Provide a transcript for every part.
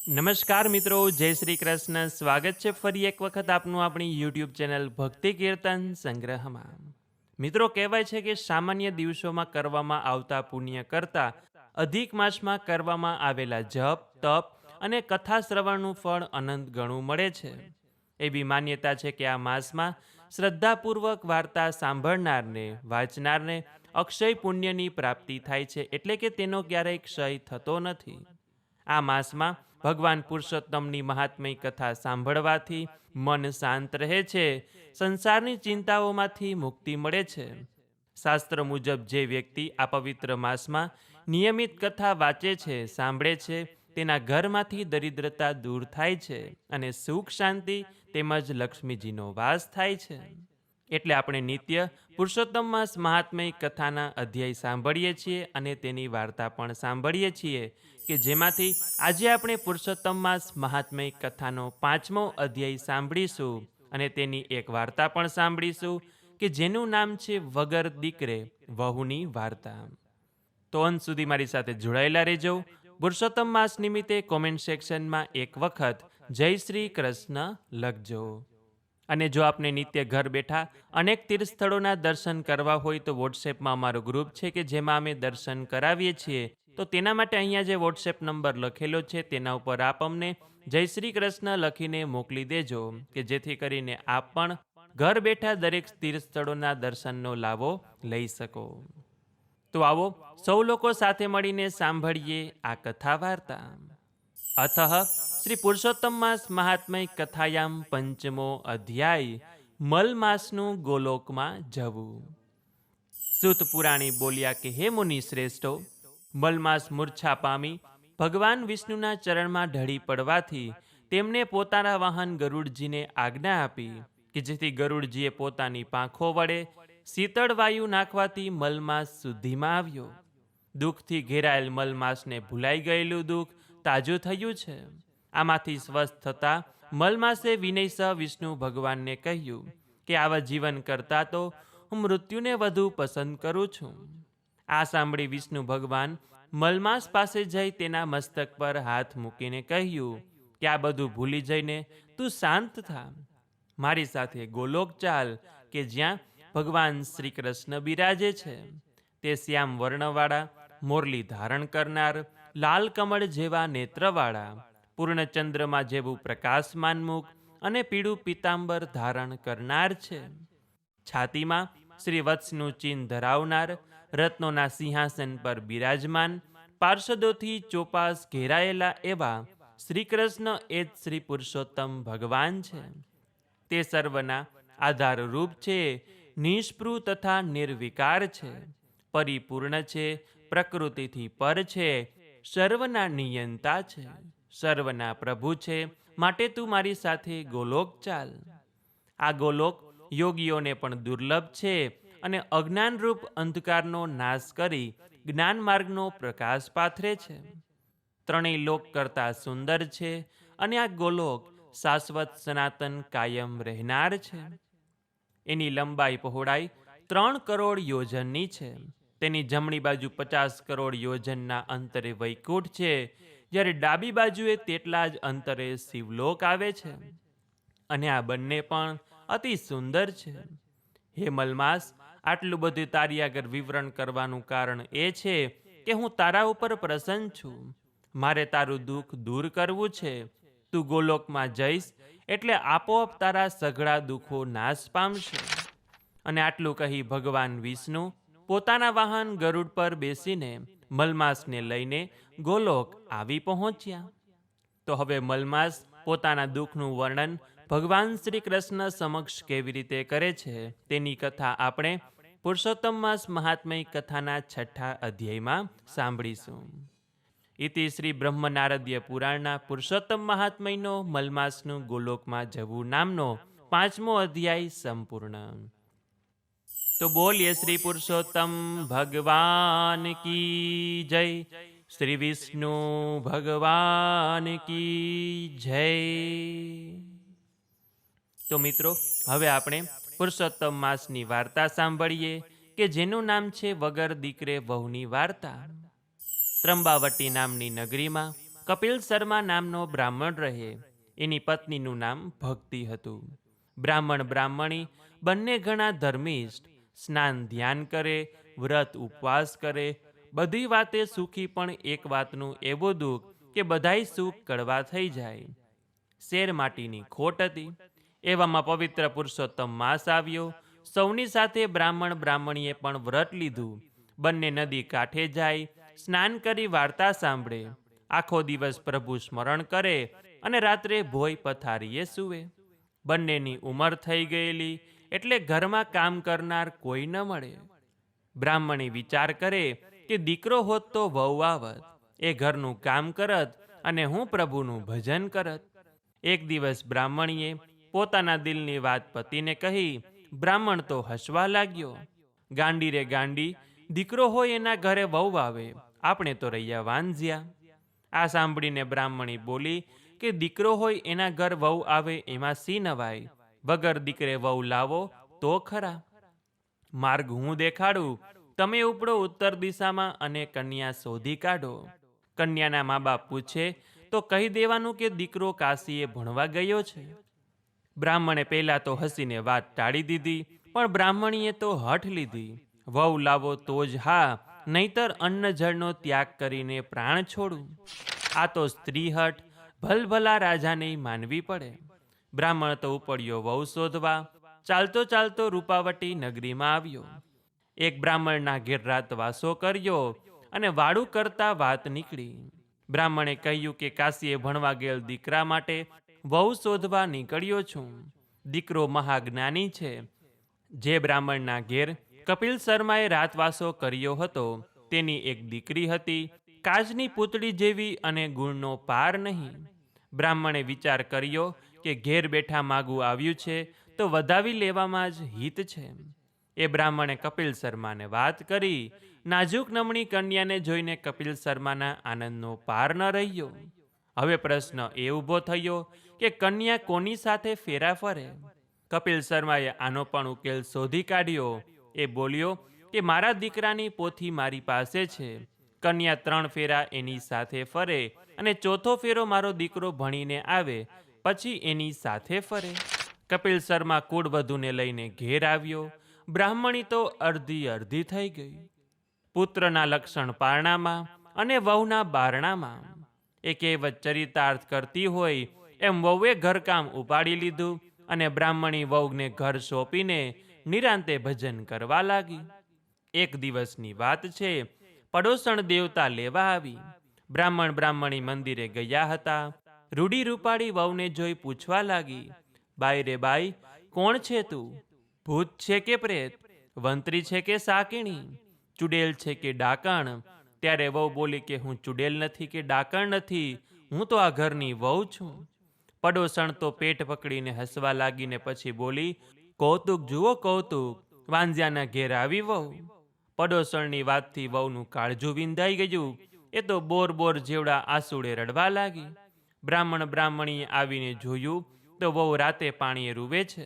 નમસ્કાર મિત્રો, જય શ્રી કૃષ્ણ. સ્વાગત છે ફરી એક વખત આપનું આપણી યુટ્યુબ ચેનલ ભક્તિ કીર્તન સંગ્રહમાં. મિત્રો, કહેવાય છે કે સામાન્ય દિવસોમાં કરવામાં આવતા પુણ્ય કરતાં અધિક માસમાં કરવામાં આવેલા જપ, તપ અને કથા શ્રવણનું ફળ અનંત ગણું મળે છે. એવી માન્યતા છે કે આ માસમાં શ્રદ્ધાપૂર્વક વાર્તા સાંભળનારને, વાંચનારને અક્ષય પુણ્યની પ્રાપ્તિ થાય છે, એટલે કે તેનો ક્યારેય ક્ષય થતો નથી. આ માસમાં ભગવાન પુરુષોત્તમની મહાત્મય કથા સાંભળવાથી મન શાંત રહે છે, સંસારની ચિંતાઓમાંથી મુક્તિ મળે છે. શાસ્ત્ર મુજબ જે વ્યક્તિ આ પવિત્ર માસમાં નિયમિત કથા વાંચે છે, સાંભળે છે, તેના ઘરમાંથી દરિદ્રતા દૂર થાય છે અને સુખ શાંતિ તેમજ લક્ષ્મીજીનો વાસ થાય છે. એટલે આપણે નિત્ય પુરુષોત્તમ માસ મહાત્મય કથાના અધ્યાય સાંભળીએ છીએ અને તેની વાર્તા પણ સાંભળીએ છીએ, કે જેમાંથી આજે આપણે પુરુષોત્તમ માસ મહાત્મય કથાનો 5મો અધ્યાય સાંભળીશું અને તેની એક વાર્તા પણ સાંભળીશું, કે જેનું નામ છે વગર દીકરે વહુની વાર્તા. તો અંત સુધી મારી સાથે જોડાયેલા રહેજો. પુરુષોત્તમ માસ નિમિત્તે કોમેન્ટ સેક્શનમાં એક વખત જય શ્રી કૃષ્ણ લખજો. અને જો આપને નિત્ય ઘર બેઠા અનેક તીર્થસ્થળોના દર્શન કરવા હોય તો વોટ્સએપમાં અમારો ગ્રુપ છે, કે જેમાં અમે દર્શન કરાવીએ છીએ. તો તેના માટે અહીંયા જે વોટ્સએપ નંબર લખેલો છે તેના ઉપર આપ અમને જય શ્રી કૃષ્ણ લખીને મોકલી દેજો, કે જેથી કરીને આપ પણ ઘર બેઠા દરેક તીર્થસ્થળોના દર્શનનો લાભો લઈ શકો. તો આવો સૌ લોકો સાથે મળીને સાંભળીએ આ કથા વાર્તા. અતઃ શ્રી પુરુષોત્તમ માસ મહાત્મય કથાયામ પંચમો અધ્યાય મલ માસનું ગોલોકમાં જવું. સૂત પુરાણી બોલ્યા કે હે મુનિ શ્રેષ્ઠો, મલમાસ મૂર્છા પામી ભગવાન વિષ્ણુના ચરણમાં ઢળી પડવાથી તેમને પોતાના વાહન ગરુડજીને આજ્ઞા આપી, કે જેથી ગરુડજીએ પોતાની પાંખો વડે શીતળ વાયુ નાખવાથી મલમાસ શુદ્ધિમાં આવ્યો. દુઃખથી ઘેરાયેલ મલમાસને ભૂલાઈ ગયેલું દુઃખ તાજું થયું છે. આમાંથી સ્વસ્થ થતા મલમાસે વિનયસહ વિષ્ણુ ભગવાનને કહ્યું કે આવા જીવન કરતાં તો હું મૃત્યુને વધુ પસંદ કરું છું. આ સાંભળી વિષ્ણુ ભગવાન મલમાસ પાસે જઈ તેના મસ્તક પર હાથ મૂકીને કહ્યું કે આ બધું ભૂલી જઈને તું શાંત થા. મારી સાથે ગોલોક ચાલ, કે જ્યાં ભગવાન શ્રી કૃષ્ણ બિરાજે છે. તે શ્યામ વર્ણવાળા, મોરલી ધારણ કરનાર, લાલ કમળ જેવા નેત્રવાળા, પૂર્ણચંદ્રમાં જેવું પ્રકાશમાન મુખ અને પીળું પીતાંબર ધારણ કરનાર છે. છાતીમાં શ્રી વત્સનું ચિહ્ન ધરાવનાર, રત્નોના સિંહાસન પર બિરાજમાન, પાર્ષદોથી ચોપાસ ઘેરાયેલા એવા શ્રી કૃષ્ણ એ જ શ્રી પુરુષોત્તમ ભગવાન છે. તે સર્વના આધારરૂપ છે, નિષ્પૃહ તથા નિર્વિકાર છે, પરિપૂર્ણ છે, પ્રકૃતિથી પર છે, સર્વના નિયંતા છે, સર્વના પ્રભુ છે. માટે તું મારી સાથે ગોલોક ચાલ. આ ગોલોક યોગીઓને પણ દુર્લભ છે અને અજ્ઞાનરૂપ અંધકારનો નાશ કરી જ્ઞાન માર્ગનો પ્રકાશ પાથરે છે. ત્રણેય લોક કરતાં સુંદર છે અને આ ગોલોક શાશ્વત સનાતન કાયમ રહેનાર છે. એની લંબાઈ પહોળાઈ 3 કરોડ યોજનની છે. તેની જમણી બાજુ 50 કરોડ યોજનના અંતરે વૈકુંઠ છે, જ્યારે ડાબી બાજુએ તેટલા જ અંતરે શિવલોક આવે છે. અને આ બંને પણ અતિ સુંદર છે. હે મલમાસ, આટલું બધું તારી આગળ વિવરણ કરવાનું કારણ એ છે કે હું તારા ઉપર પ્રસન્ન છું. મારે તારું દુઃખ દૂર કરવું છે. તું ગોલોકમાં જઈશ એટલે આપોઆપ તારા સઘળા દુઃખો નાશ પામશે. અને આટલું કહી ભગવાન વિષ્ણુ પોતાના વાહન ગરુડ પર બેસીને મલમાસને લઈને ગોલોક આવી પહોંચ્યા. તો હવે મલમાસ પોતાના દુઃખનું વર્ણન ભગવાન શ્રી કૃષ્ણ સમક્ષ કેવી રીતે કરે છે તેની કથા આપણે પુરુષોત્તમ માસ મહાત્મય કથાના 6ઠા અધ્યાયમાં સાંભળીશું. ઇતિ શ્રી બ્રહ્મનારદ્ય પુરાણના પુરુષોત્તમ મહાત્મયનો મલમાસનું ગોલોકમાં જવું નામનો 5મો અધ્યાય સંપૂર્ણ. તો બોલીએ શ્રી પુરુષોત્તમ ભગવાન કી જય, શ્રી વિષ્ણુ ભગવાન કી જય. તો મિત્રો, હવે આપણે પુરુષોત્તમ માસની વાર્તા સાંભળીએ, કે જેનું નામ છે વગર દીકરે વહુની વાર્તા. ત્રંબાવટી નામની નગરીમાં કપિલ શર્મા નામનો બ્રાહ્મણ રહે. એની પત્નીનું નામ ભક્તિ હતું. બ્રાહ્મણ બ્રાહ્મણી બંને ઘણા ધર્મિષ્ઠ, સ્નાન ધ્યાન કરે, વ્રત ઉપવાસ કરે, બધી વાતે સુખી, પણ એક વાતનું એવું દુઃખ કે બધાય સુખ કડવા થઈ જાય. શેર માટીની ખોટ હતી. એવામાં પવિત્ર પુરુષોત્તમ માસ આવ્યો. સૌની સાથે બ્રાહ્મણ બ્રાહ્મણીએ પણ વ્રત લીધું. બંને નદી કાંઠે જાય, સ્નાન કરી વાર્તા સાંભળે, આખો દિવસ પ્રભુ સ્મરણ કરે અને રાત્રે ભોય પથારીએ સૂવે. બંનેની ઉંમર થઈ ગયેલી, એટલે ઘરમાં કામ કરનાર કોઈ ન મળે. બ્રાહ્મણી વિચાર કરે કે દીકરો હોત તો વહુ આવત, એ ઘરનું કામ કરત અને હું પ્રભુનું ભજન કરત. એક દિવસ બ્રાહ્મણીએ પોતાના દિલની વાત પતિને કહી. બ્રાહ્મણ તો હસવા લાગ્યો. ગાંડી રે ગાંડી, દીકરો હોય એના ઘરે વહુ આવે, આપણે તો રહ્યા વાંઝ્યા. આ સાંભળીને બ્રાહ્મણી બોલી કે દીકરો હોય એના ઘર વહુ આવે એમાં સી નવાય, વગર દીકરે વહુ લાવો તો ખરા. માર્ગ હું દેખાડું, તમે ઉપડો ઉત્તર દિશામાં અને કન્યા શોધી કાઢો. કન્યાના મા બાપ પૂછે તો કહી દેવાનું કે દીકરો કાશીએ ભણવા ગયો છે. બ્રાહ્મણે પહેલા તો હસીને વાત ટાળી દીધી, પણ બ્રાહ્મણીએ તો હઠ લીધી. વહુ લાવો તો જ હા, નહીતર અન્ન જળનો ત્યાગ કરીને પ્રાણ છોડું. આ તો સ્ત્રી હઠ ભલભલા રાજાને માનવી પડે. બ્રાહ્મણ તો ઉપડ્યો વહુ શોધવા. ચાલતો ચાલતો રૂપાવટી નગરીમાં આવ્યો. એક બ્રાહ્મણના ઘેર રાત વાસો કર્યો અને વાડું કરતા વાત નીકળી. બ્રાહ્મણે કહ્યું કે કાશીએ ભણવા ગયેલ દીકરા માટે વહુ શોધવા નીકળ્યો છું. દીકરો મહાજ્ઞાની છે. જે બ્રાહ્મણના ઘેર કપિલ શર્માએ રાતવાસો કર્યો હતો, તેની એક દીકરી હતી, કાચની પૂતળી જેવી અને ગુણનો પાર નહીં. બ્રાહ્મણે વિચાર કર્યો કે ઘેર બેઠા માગું આવ્યું છે તો વધાવી લેવામાં જ હિત છે. એ બ્રાહ્મણે કપિલ શર્માને વાત કરી. નાજુક નમણી કન્યાને જોઈને કપિલ શર્માના આનંદનો પાર ન રહ્યો. હવે પ્રશ્ન એ ઊભો થયો કે કન્યા કોની સાથે ફેરા ફરે. કપિલ શર્માએ આનો પણ ઉકેલ શોધી કાઢ્યો. એ બોલ્યો કે મારા દીકરાની પોથી મારી પાસે છે. કન્યા 3 ફેરા એની સાથે ફરે અને ચોથો ફેરો મારો દીકરો ભણીને આવે પછી એની સાથે ફરે. કપિલ શર્મા કુળવધૂને લઈને ઘેર આવ્યો. બ્રાહ્મણી તો અડધી અડધી થઈ ગઈ. પુત્રના લક્ષણ પારણામાં અને વહુના બારણામાં. એ કહેવત ચરિતાર્થ કરતી હોય એમ વહુએ ઘરકામ ઉપાડી લીધું અને બ્રાહ્મણી વહુને ઘર સોંપીને નિરાંતે ભજન કરવા લાગી. એક દિવસની વાત છે. પડોસણ દેવતા લેવા આવી. બ્રાહ્મણ બ્રાહ્મણી મંદિરે ગયા હતા. રૂડી રૂપાળી વહુને જોઈ પૂછવા લાગી, બાઈ રે બાઈ, કોણ છે તું? ભૂત છે કે પ્રેત? વંત્રી છે કે સાકીણી? ચુડેલ છે કે ડાકણ? ત્યારે વહુ બોલી કે હું ચુડેલ નથી કે ડાકણ નથી, હું તો આ ઘરની વહુ છું. પડોસણ તો પેટ પકડીને હસવા લાગીને પછી બોલી, કૌતુક જુઓ કૌતુક, વાંઝિયાના ઘેર આવી વહુ. પડોસણની વાતથી વહુનું કાળજું વિંધાઈ ગયું. એ તો બોર બોર જેવડા આંસુડે રડવા લાગી. બ્રાહ્મણ બ્રાહ્મણીએ આવીને જોયું તો વહુ રાતે પાણીએ રૂવે છે.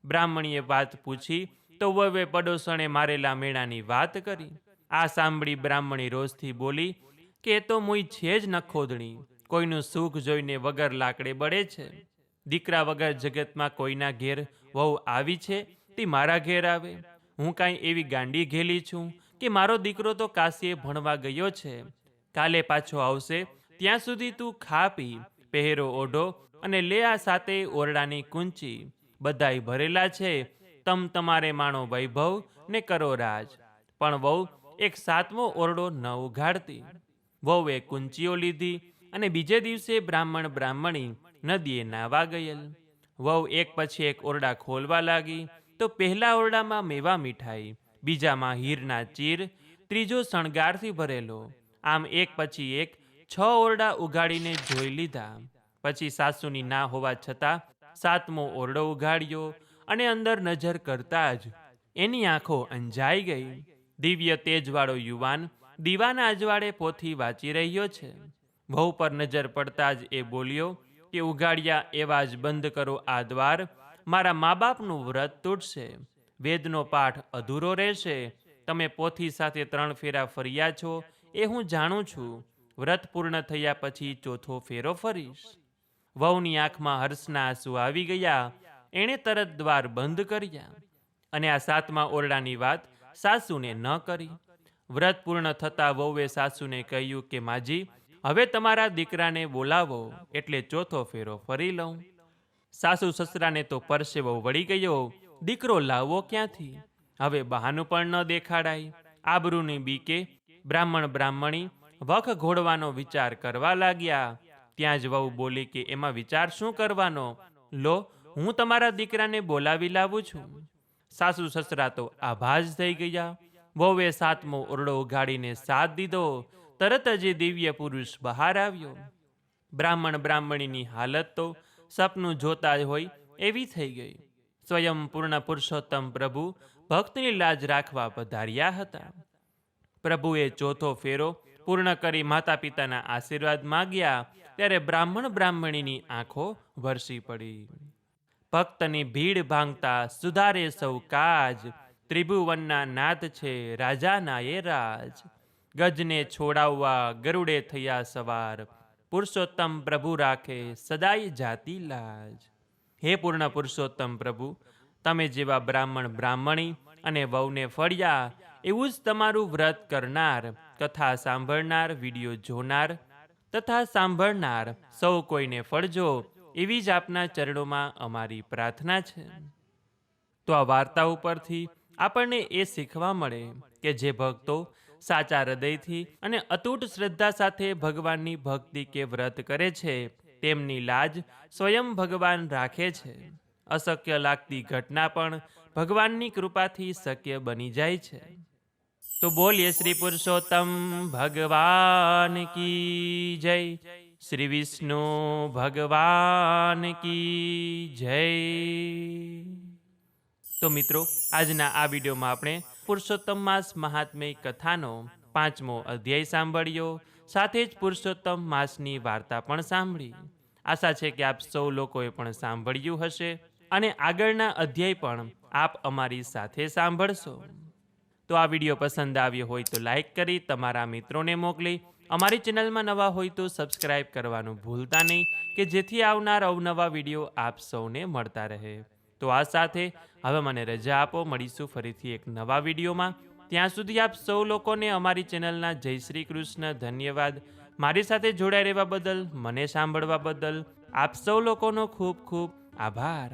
બ્રાહ્મણીએ વાત પૂછી તો વહુએ પડોસણે મારેલા મેણાની વાત કરી. આ સાંભળી બ્રાહ્મણી રોષથી બોલી કે એ તો મુઈ છે જ નખોદણી, કોઈનું સુખ જોઈને વગર લાકડે બળે છે. દીકરા વગર જગતમાં કોઈના ઘેર વહુ આવી છે તે મારા ઘેર આવે. હું કાંઈ એવી ગાંડી ઘેલી છું કે મારો દીકરો તો કાશીએ ભણવા ગયો છે, કાલે પાછો આવશે, ત્યાં સુધી તું ખા પી, પહેરો ઓઢો અને લે આ સાતે ઓરડાની કુંચી. બધાય ભરેલા છે, તમ તમારે માણો વૈભવ ને કરો રાજ. પણ વહુ એક 7મો ઓરડો ન ઉઘાડતી. વહુએ કુંચીઓ લીધી અને બીજે દિવસે બ્રાહ્મણ બ્રાહ્મણી નદીએ નાવા ગયેલ. વહુ એક પછી એક ઓરડા ખોલવા લાગી તો પહેલા ઓરડામાં મેવા મીઠાઈ, બીજામાં હીરના ચીર, ત્રીજો શણગારથી ભરેલો. આમ એક પછી એક 6 ઓરડા ઉઘાડીને જોઈ લીધા. પછી સાસુની ના હોવા છતાં 7મો ઓરડો ઉઘાડ્યો અને અંદર નજર કરતા જ એની આંખો અંજાઈ ગઈ. દિવ્ય તેજવાળો યુવાન દીવાના અજવાળે પોથી વાંચી રહ્યો છે. વહુ પર નજર પડતા જ એ બોલ્યો કે ઉઘાડ્યા એવા જ બંધ કરો આ દ્વાર, મારા મા બાપનું વ્રત તૂટશે, વેદનો પાઠ અધૂરો રહેશે. તમે પોથી સાથે 3 ફેરા ફર્યા છો એ હું જાણું છું. વ્રત પૂર્ણ થયા પછી ચોથો ફેરો ફરીશ. વહુની આંખમાં હર્ષના આંસુ આવી ગયા. એણે તરત દ્વાર બંધ કર્યા અને આ 7મા ઓરડાની વાત સાસુને ન કરી. વ્રત પૂર્ણ થતાં વહુએ સાસુને કહ્યું કે માજી, હવે તમારા દીકરાને બોલાવો એટલે ચોથો ફેરો ફરી લઉં. સાસુ સસરાને તો પરસેવો વળી ગયો. દીકરો લાવવો ક્યાંથી? હવે બહાનું પણ ન દેખાડાય. આબરૂની બીકે બ્રાહ્મણી વખ ઘોડવાનો વિચાર કરવા લાગ્યા. ત્યાં જ વહુ બોલી કે એમાં વિચાર શું કરવાનો? લો, હું તમારા દીકરાને બોલાવી લાવું છું. સાસુ સસરા તો આભાજ થઈ ગયા. વહુએ 7મો ઓરડો ઉઘાડીને સાથ દીધો. તરત જ એ દિવ્ય પુરુષ બહાર આવ્યો. બ્રાહ્મણીની હાલત તો સપનું જોતા હોય એવી થઈ ગઈ. સ્વયં પૂર્ણ પુરુષોત્તમ પ્રભુ ભક્તની લાજ રાખવા પધાર્યા હતા. પ્રભુએ ચોથો ફેરો પૂર્ણ કરી માતા પિતાના આશીર્વાદ માગ્યા ત્યારે બ્રાહ્મણીની આંખો વરસી પડી. ભક્તની ભીડ ભાંગતા સુધારે સૌ કાજ, ત્રિભુવનના નાથ છે રાજાના એ રાજ. ગજને છોડાવવા ગરુડે થયા સવાર, પુરુષોત્તમ પ્રભુ રાખે સદાય જાતિ લાજ. હે પૂર્ણ પુરુષોત્તમ પ્રભુ, તમે જેવા બ્રાહ્મણી અને વહુને ફળ્યા એવું જ તમારું વ્રત કરનાર, કથા સાંભળનાર, વિડીયો જોનાર તથા સાંભળનાર સૌ કોઈને ફળજો એવી જ આપના ચરણોમાં અમારી પ્રાર્થના છે. તો આ વાર્તા ઉપરથી આપણને એ શીખવા મળે કે જે ભક્તો સાચા હૃદયથી અને અતૂટ શ્રદ્ધા સાથે ભગવાનની ભક્તિ કે વ્રત કરે છે તેમની લાજ સ્વયં ભગવાન રાખે છે. અશક્ય લાગતી ઘટના પણ ભગવાનની કૃપાથી શક્ય બની જાય છે. તો બોલીએ શ્રી પુરુષોત્તમ ભગવાન કી જય, શ્રી વિષ્ણુ ભગવાન કી જય. તો મિત્રો, આજના આ વિડીયોમાં આપણે પુરુષોત્તમ માસ મહાત્મ્ય કથાનો 5મો અધ્યાય સાંભળ્યો. સાથે જ પુરુષોત્તમ માસની વાર્તા પણ સાંભળી. આશા છે કે આપ સૌ લોકોએ પણ સાંભળ્યું હશે અને આગળના અધ્યાય પણ આપ અમારી સાથે સાંભળશો. તો આ વિડીયો પસંદ આવ્યો હોય તો લાઈક કરી તમારા મિત્રોને મોકલી, અમારી ચેનલમાં નવા હોય તો સબસ્ક્રાઈબ કરવાનું ભૂલતા નહીં કે જેથી આવનાર અવનવા વિડીયો આપ સૌને મળતા રહે. તો આ સાથે હવે મને રજા આપો. મળીશું ફરીથી એક નવા વિડીયોમાં. ત્યાં સુધી આપ સૌ લોકોને અમારી ચેનલના જય શ્રી કૃષ્ણ. ધન્યવાદ. મારી સાથે જોડાઈ રહેવા બદલ, મને સાંભળવા બદલ આપ સૌ લોકોનો ખૂબ ખૂબ આભાર.